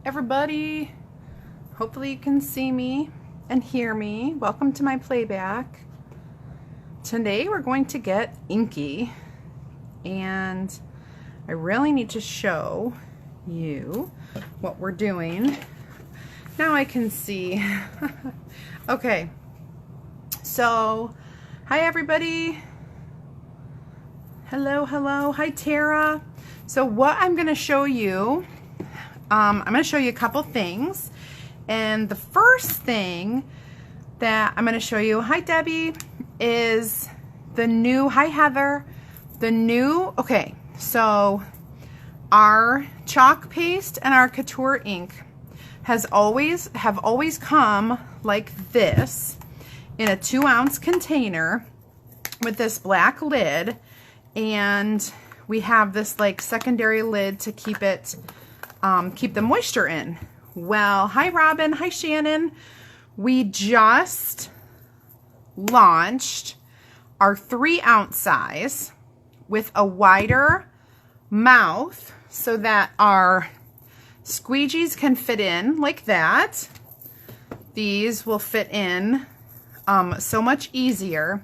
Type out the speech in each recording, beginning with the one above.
everybody. Hopefully you can see me and hear me. Welcome to my playback. Today we're going to get inky, and I really need to show you what we're doing. Now I can see. Okay, so hi everybody. Hello. Hi Tara. So what I'm going to show you, I'm going to show you a couple things. And the first thing that I'm going to show you, hi Debbie, is the new, hi Heather, the new, okay, so our chalk paste and our couture ink have always come like this in a 2-ounce container with this black lid, and we have this like secondary lid to keep it keep the moisture in. Well, hi Robin, hi Shannon. We just launched our 3-ounce size with a wider mouth so that our squeegees can fit in like that. These will fit in so much easier.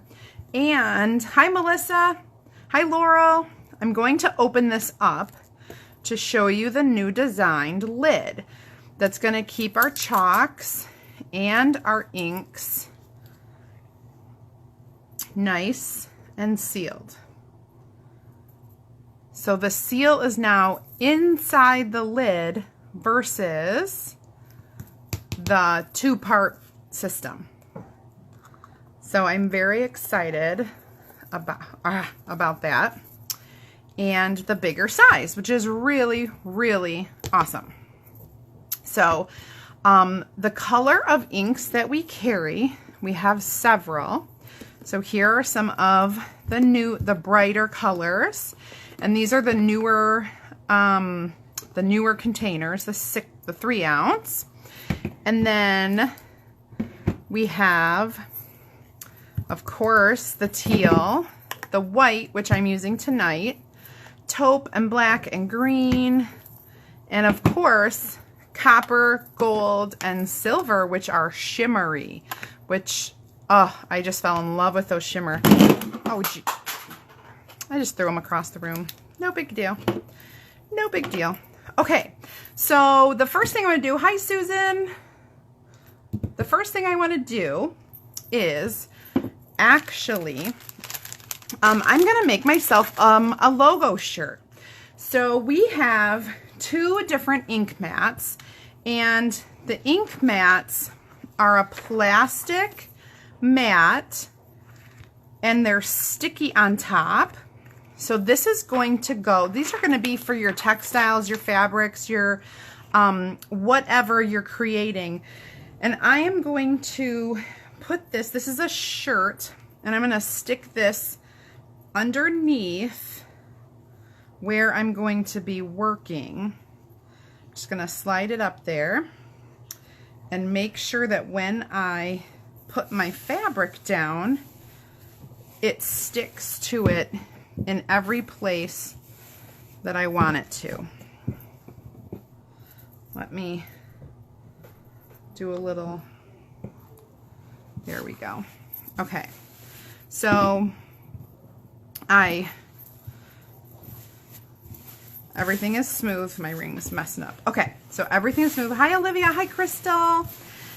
And hi Melissa, hi Laurel. I'm going to open this up to show you the new designed lid that's going to keep our chalks and our inks nice and sealed. So the seal is now inside the lid versus the 2-part system. So I'm very excited about that, and the bigger size, which is really awesome. So the color of inks that we carry, we have several. So here are some of the brighter colors, and these are the newer containers, the 3-ounce. And then we have, of course, the teal, the white, which I'm using tonight, taupe and black and green, and of course copper, gold, and silver, which are shimmery, which I just fell in love with those shimmer. Oh gee, I just threw them across the room. No big deal. No big deal. Okay, so the first thing I want to do, hi Susan. The first thing I want to do is actually I'm gonna make myself a logo shirt. So we have 2 different ink mats, and the ink mats are a plastic mat and they're sticky on top. So this is going to go, these are going to be for your textiles, your fabrics, your whatever you're creating. And I am going to put this is a shirt, and I'm going to stick this underneath where I'm going to be working. Just going to slide it up there and make sure that when I put my fabric down, it sticks to it in every place that I want it to. Let me do a little, there we go. Okay, so everything is smooth. My ring's messing up. Okay, so everything is smooth. Hi Olivia, hi Crystal.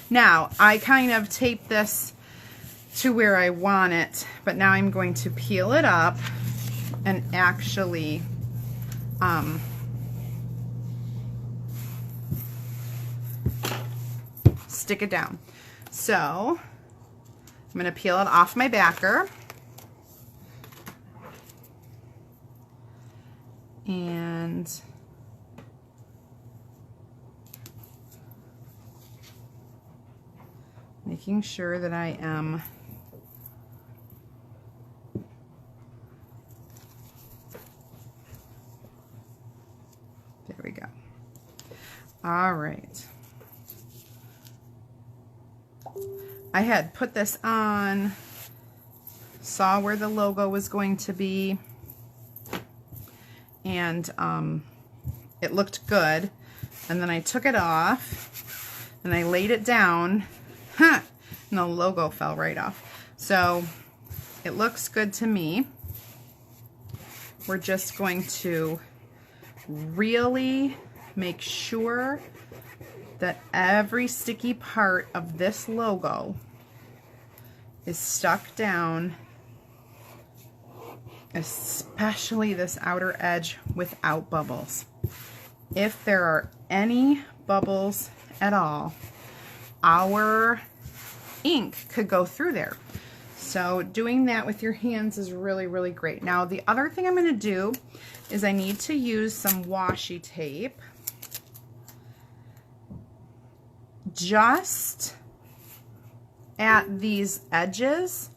Now I kind of taped this to where I want it, but now I'm going to peel it up and actually stick it down. So I'm going to peel it off my backer, and making sure that I am there we go. All right. I had put this on, saw where the logo was going to be, and it looked good. and then I took it off and I laid it down, and the logo fell right off. So it looks good to me. We're just going to really make sure that every sticky part of this logo is stuck down, especially this outer edge without bubbles. If there are any bubbles at all, our ink could go through there. So doing that with your hands is really, really great. Now, the other thing I'm going to do is I need to use some washi tape just at these edges,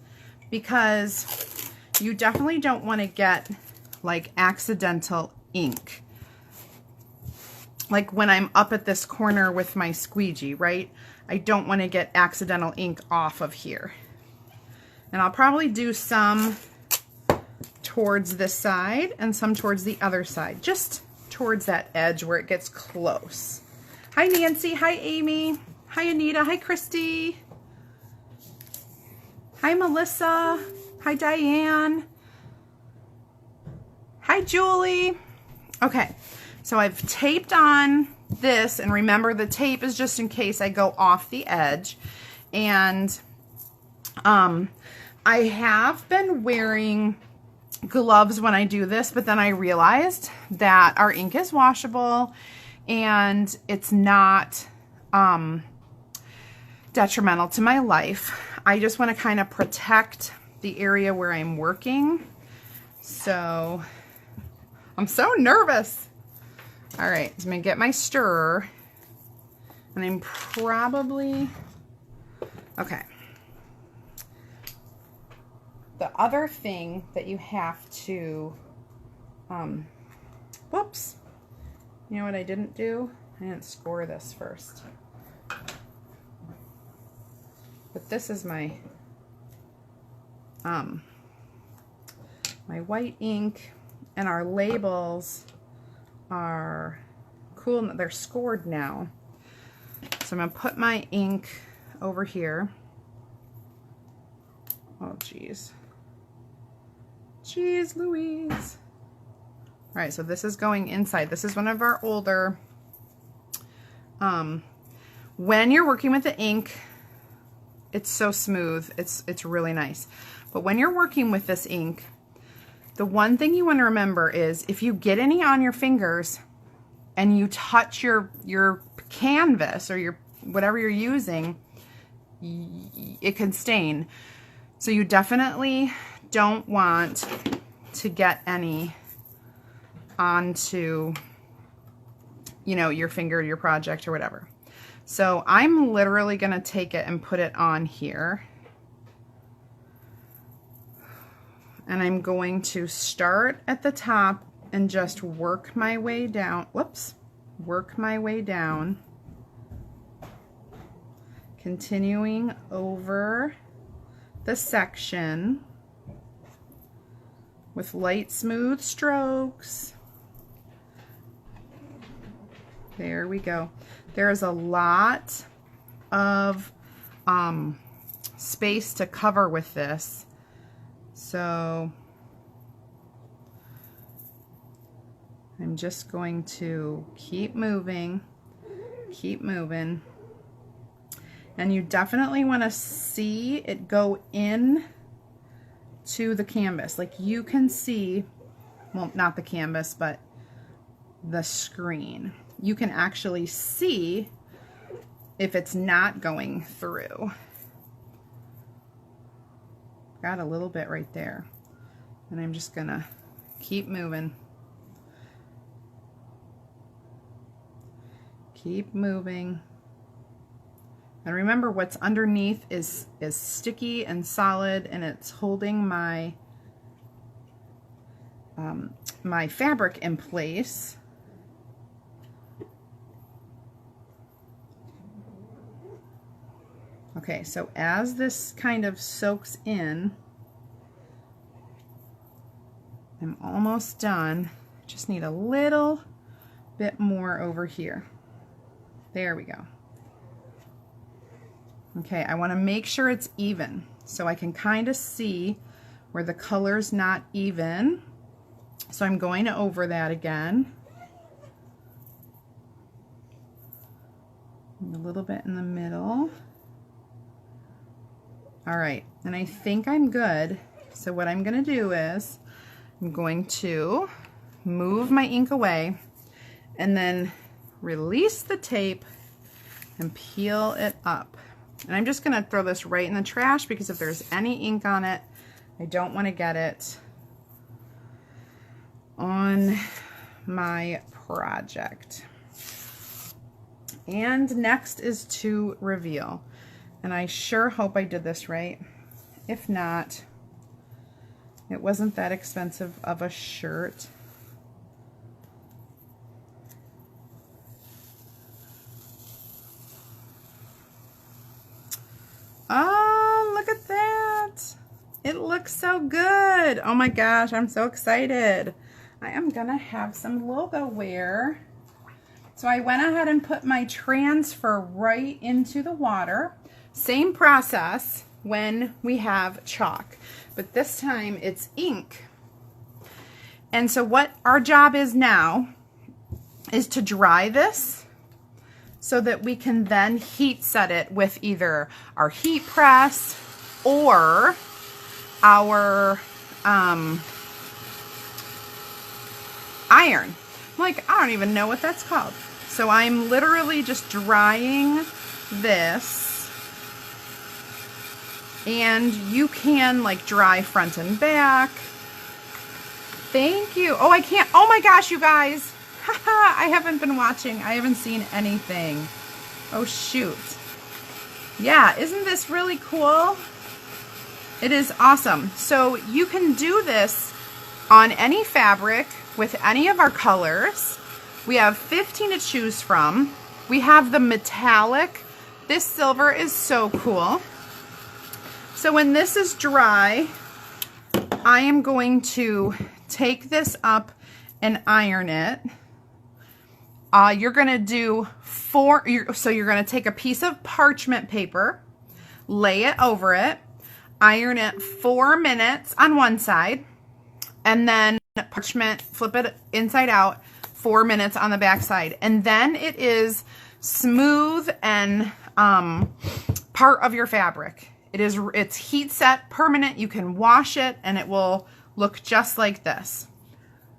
because you definitely don't want to get like accidental ink. Like when I'm up at this corner with my squeegee, right? I don't want to get accidental ink off of here. And I'll probably do some towards this side and some towards the other side, just towards that edge where it gets close. Hi Nancy, hi Amy, hi Anita, hi Christy, hi Melissa, hi Diane, hi Julie. Okay, so I've taped on this, and remember the tape is just in case I go off the edge. And I have been wearing gloves when I do this, but then I realized that our ink is washable and it's not detrimental to my life. I just want to kind of protect the area where I'm working. So I'm so nervous. All right, so I'm gonna get my stirrer, and I'm probably, okay. The other thing that you have to, whoops, you know what I didn't do? I didn't score this first. But this is my, my white ink, and our labels are cool. They're scored now. So I'm going to put my ink over here. Oh, geez. Jeez Louise. All right, so this is going inside. This is one of our older, when you're working with the ink, it's so smooth. It's really nice. But when you're working with this ink, the one thing you want to remember is if you get any on your fingers and you touch your canvas or your whatever you're using, it can stain. So you definitely don't want to get any onto, you know, your finger, your project or whatever. So I'm literally going to take it and put it on here. And I'm going to start at the top and just work my way down. Whoops. Work my way down. Continuing over the section with light, smooth strokes. There we go. There's a lot of space to cover with this. So I'm just going to keep moving, and you definitely want to see it go in to the canvas. Like you can see, well, not the canvas, but the screen. You can actually see if it's not going through. Got a little bit right there. And I'm just gonna keep moving. Keep moving. And remember, what's underneath is sticky and solid, and it's holding my my fabric in place. Okay, so as this kind of soaks in, I'm almost done. Just need a little bit more over here. There we go. Okay, I want to make sure it's even so I can kind of see where the color's not even. So I'm going over that again. A little bit in the middle. All right, and I think I'm good. So what I'm going to do is I'm going to move my ink away and then release the tape and peel it up. And I'm just going to throw this right in the trash because if there's any ink on it, I don't want to get it on my project. And next is to reveal. And I sure hope I did this right. If not, it wasn't that expensive of a shirt. Oh, look at that. It looks so good. Oh my gosh, I'm so excited. I am gonna have some logo wear. So I went ahead and put my transfer right into the water. Same process when we have chalk, but this time it's ink. And so what our job is now is to dry this so that we can then heat set it with either our heat press or our iron. Like, I don't even know what that's called. So I'm literally just drying this, and you can like dry front and back. Thank you. Oh, I can't. Oh my gosh, you guys. I haven't been watching. I haven't seen anything. Oh, shoot. Yeah, isn't this really cool? It is awesome. So you can do this on any fabric with any of our colors. We have 15 to choose from. We have the metallic. This silver is so cool. So when this is dry, I am going to take this up and iron it. You're going to do so you're going to take a piece of parchment paper, lay it over it, iron it 4 minutes on one side, and then parchment, flip it inside out, 4 minutes on the back side. And then it is smooth and part of your fabric. It's heat set, permanent. You can wash it and it will look just like this.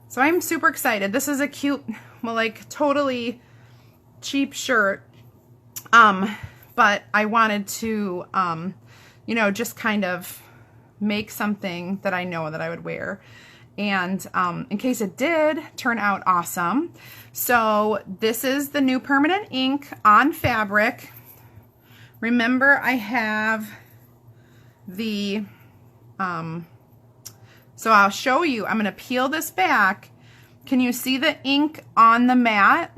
So I'm super excited. This is a cute, well, like totally cheap shirt. But I wanted to, you know, just kind of make something that I know that I would wear. And in case it did turn out awesome. So this is the new permanent ink on fabric. Remember, I have the, so I'll show you. I'm going to peel this back. Can you see the ink on the mat?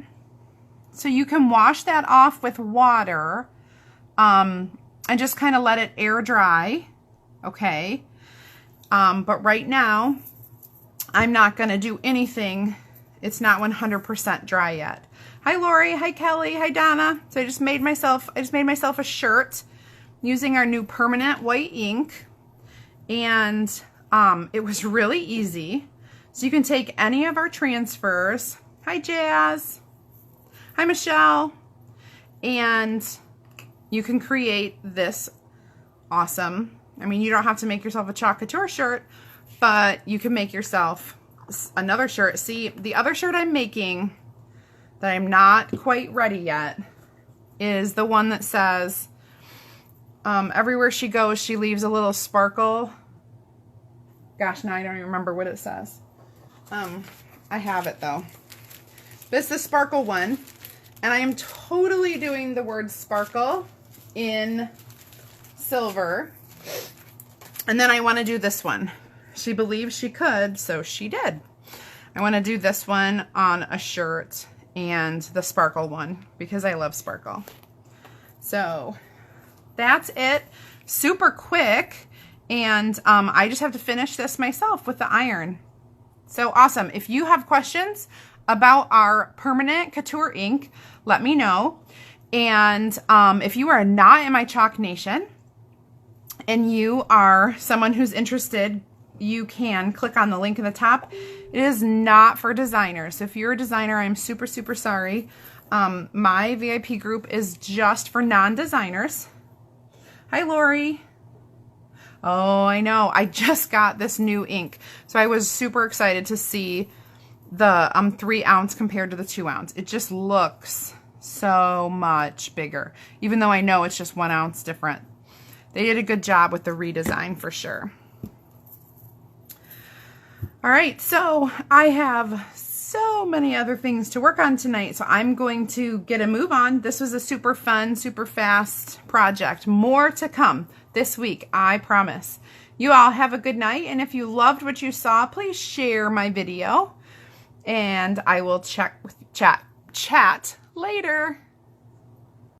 So you can wash that off with water and just kind of let it air dry. Okay. But right now, I'm not going to do anything. It's not 100% dry yet. Hi, Lori. Hi, Kelly. Hi, Donna. So I just made myself a shirt using our new permanent white ink. And it was really easy. So you can take any of our transfers. Hi, Jazz. Hi, Michelle. And you can create this awesome, I mean, you don't have to make yourself a Chalk Couture shirt, but you can make yourself another shirt. See, the other shirt I'm making that I'm not quite ready yet is the one that says, everywhere she goes, she leaves a little sparkle. Gosh, now I don't even remember what it says. I have it though. But it's the sparkle one. And I am totally doing the word sparkle in silver. And then I want to do this one. She believed she could, so she did. I want to do this one on a shirt and the sparkle one because I love sparkle. So that's it. Super quick. And I just have to finish this myself with the iron. So awesome. If you have questions about our permanent Couture ink, let me know. And if you are not in my Chalk Nation and you are someone who's interested, you can click on the link in the top. It is not for designers. So if you're a designer, I'm super, super sorry. My VIP group is just for non-designers. Hi, Lori. Oh, I know. I just got this new ink. So I was super excited to see the 3 ounce compared to the 2 ounce. It just looks so much bigger, even though I know it's just 1 ounce different. They did a good job with the redesign for sure. All right, so I have so many other things to work on tonight, so I'm going to get a move on. This was a super fun, super fast project. More to come this week, I promise. You all have a good night, and if you loved what you saw, please share my video, and I will chat later.